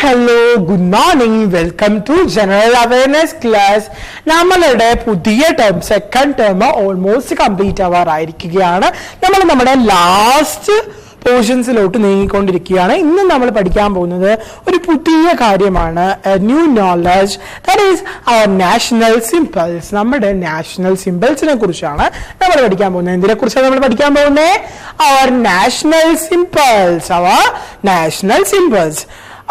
hello, good morning, welcome to General Awareness class. നമ്മളുടെ പുതിയ term second term almost complete ആവാറായിരിക്കുകയാണ്. നമ്മൾ നമ്മുടെ ലാസ്റ്റ് പോർഷൻസിലോട്ട് നീങ്ങിക്കൊണ്ടിരിക്കുകയാണ്. ഇന്ന് നമ്മൾ പഠിക്കാൻ പോകുന്നത് ഒരു പുതിയ കാര്യമാണ്, new knowledge, that is our national symbols. നമ്മുടെ നാഷണൽ സിംബൽസിനെ കുറിച്ചാണ് നമ്മൾ പഠിക്കാൻ പോകുന്നത്. എന്തിനെ കുറിച്ചാണ് നമ്മൾ പഠിക്കാൻ പോകുന്നത്? Our national symbols. Our national symbols.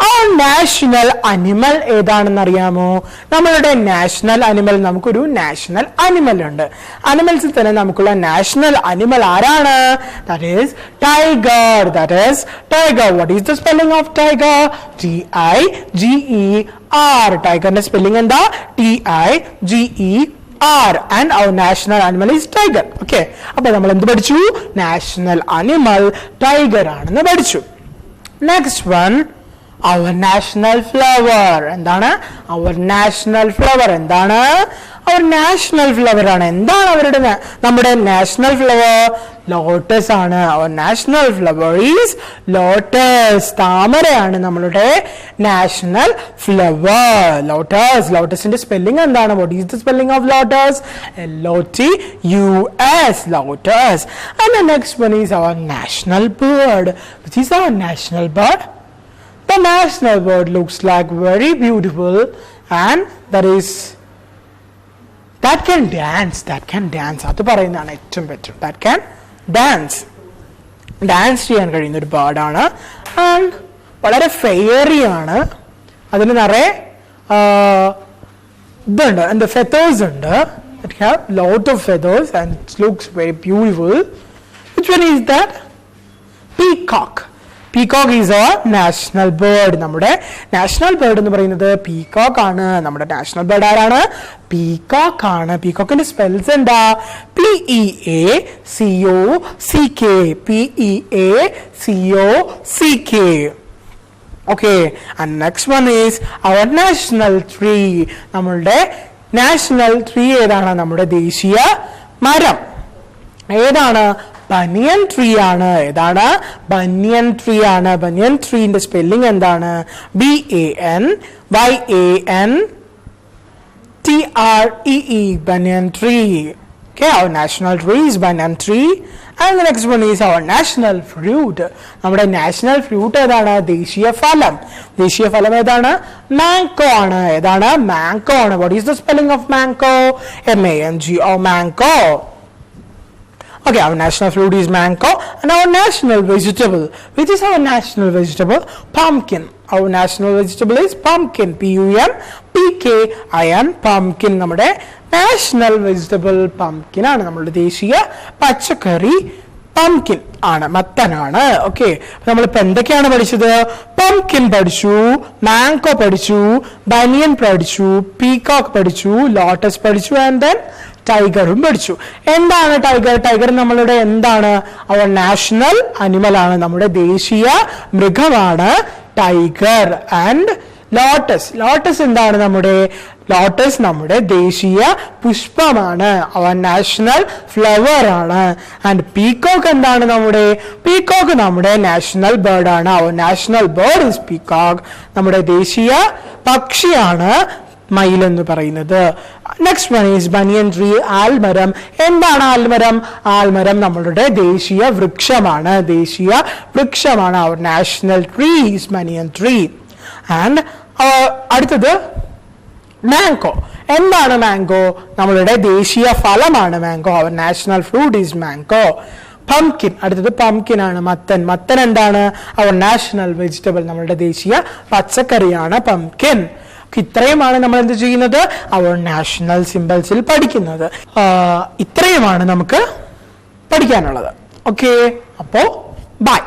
our national animal ഏതാണെന്ന് അറിയാമോ? നമ്മളുടെ നാഷണൽ അനിമൽ, നമുക്കൊരു നാഷണൽ അനിമൽ ഉണ്ട്. അനിമൽസിൽ തന്നെ നമുക്കുള്ള നാഷണൽ അനിമൽ ആരാണ്? That is tiger. That is tiger. What is the spelling of tiger? TIGER. ടൈഗറിന്റെ സ്പെല്ലിംഗ് എന്താ? TIGER. and our national animal is tiger. Okay, അപ്പോൾ നമ്മൾ എന്ത് പഠിച്ചു? നാഷണൽ അനിമൽ ടൈഗർ ആണെന്ന് പഠിച്ചു. Next one, our national flower. എന്താണ് our national flower? എന്താണ് our national flower? ആണ്. എന്താണ് അവരുടെ നമ്മുടെ നാഷണൽ ഫ്ലവർ? ലോട്ടസ് ആണ്. our national flower is lotus. താമരയാണ് നമ്മളുടെ നാഷണൽ ഫ്ലവർ. ലോട്ടസ്. ലോട്ടസിന്റെ സ്പെല്ലിംഗ് എന്താണ്? what is the spelling of lotus? LOTUS. lotus. and the next one is our national bird. Which is our national bird? The national bird looks like very beautiful and that can dance. അത് പറയുന്നതാണ് ഏറ്റവും better. that can dance ചെയ്യാൻ കഴിയുന്ന ഒരു ബേർഡാണ്. And വളരെ fairy ആണ്. അതിന് നിറയെ ഇതുണ്ട്, എന്താ ഫെതേഴ്സ് ഉണ്ട്. it have lot of feathers and it looks very beautiful. Which one is that? Peacock. Peacock is our national bird. നമ്മുടെ നാഷണൽ ബേർഡ് എന്ന് പറയുന്നത് പീകോക്ക് ആണ്. നമ്മുടെ നാഷണൽ ബേർഡ് ആരാണ്? പീകോക്ക് ആണ്. പീകോക്കിന്റെ സ്പെൽസ് എന്താ? PEACOCK. PEACOCK. Okay, and next one is our national tree. നമ്മളുടെ national tree ഏതാണ്? നമ്മുടെ ദേശീയ മരം ഏതാണ്? ബനിയൻ ട്രീ ആണ്. ഏതാണ്? ബനിയൻ ട്രീ ആണ്. ബനിയൻ ട്രീന്റെ സ്പെല്ലിംഗ് എന്താണ്? BANYANTREE. Banian tree. Okay, our national tree is banyan tree. And the next one is our national fruit. നമ്മുടെ നാഷണൽ ഫ്രൂട്ട് ഏതാണ്? ദേശീയ ഫലം. ദേശീയ ഫലം ഏതാണ്? മാംഗോ ആണ്. ഏതാണ്? മാംഗോ ആണ്. what is the spelling of mango? MANGO. mango. Okay, our national fruit is mango. And our national vegetable, which is our national vegetable? Pumpkin. Our national vegetable is pumpkin. PUMPKIN. pumpkin. നമ്മുടെ national vegetable pumpkin ആണ്. നമ്മുടെ ദേശീയ പച്ചക്കറി pumpkin ആണ്, മത്തനാണ്. Okay, നമ്മളിപ്പോ എന്തൊക്കെയാണ് പഠിച്ചത്? Pumpkin പഠിച്ചു, മാംഗോ പഠിച്ചു, ബനിയൻ പഠിച്ചു, പീകോക്ക് പഠിച്ചു, ലോട്ടസ് പഠിച്ചു, ആൻഡ് ദെൻ ടൈഗറും പഠിച്ചു. എന്താണ് ടൈഗർ? ടൈഗർ നമ്മളുടെ എന്താണ്? അവർ നാഷണൽ അനിമൽ ആണ്. നമ്മുടെ ദേശീയ മൃഗമാണ് ടൈഗർ. ആൻഡ് ലോട്ടസ് എന്താണ്? ലോട്ടസ് നമ്മുടെ ദേശീയ പുഷ്പമാണ്. അവർ നാഷണൽ ഫ്ലവർ ആണ്. ആൻഡ് പീകോക്ക് എന്താണ്? പീകോക്ക് നമ്മുടെ നാഷണൽ ബേർഡ് ആണ്. Our national bird is peacock. നമ്മുടെ ദേശീയ പക്ഷിയാണ് മയിൽ എന്ന് പറയുന്നത്. Next one is banyan tree. ആൽമരം. എന്താണ് ആൽമരം? ആൽമരം നമ്മളുടെ ദേശീയ വൃക്ഷമാണ്. Our national tree is banyan tree. And അടുത്തത് മാംഗോ. എന്താണ് മാംഗോ? നമ്മളുടെ ദേശീയ ഫലമാണ് mango. Our national fruit is mango. Pumpkin. അടുത്തത് പംകിൻ ആണ്. മത്തൻ എന്താണ്? അവർ നാഷണൽ വെജിറ്റബിൾ. നമ്മളുടെ ദേശീയ പച്ചക്കറിയാണ് പംകിൻ. ഇത്രയുമാണ് നമ്മൾ എന്ത് ചെയ്യുന്നത്? അവർ നാഷണൽ സിംബൽസിൽ പഠിക്കുന്നത്. ഇത്രയുമാണ് നമുക്ക് പഠിക്കാനുള്ളത്. ഓക്കെ, അപ്പോ ബൈ.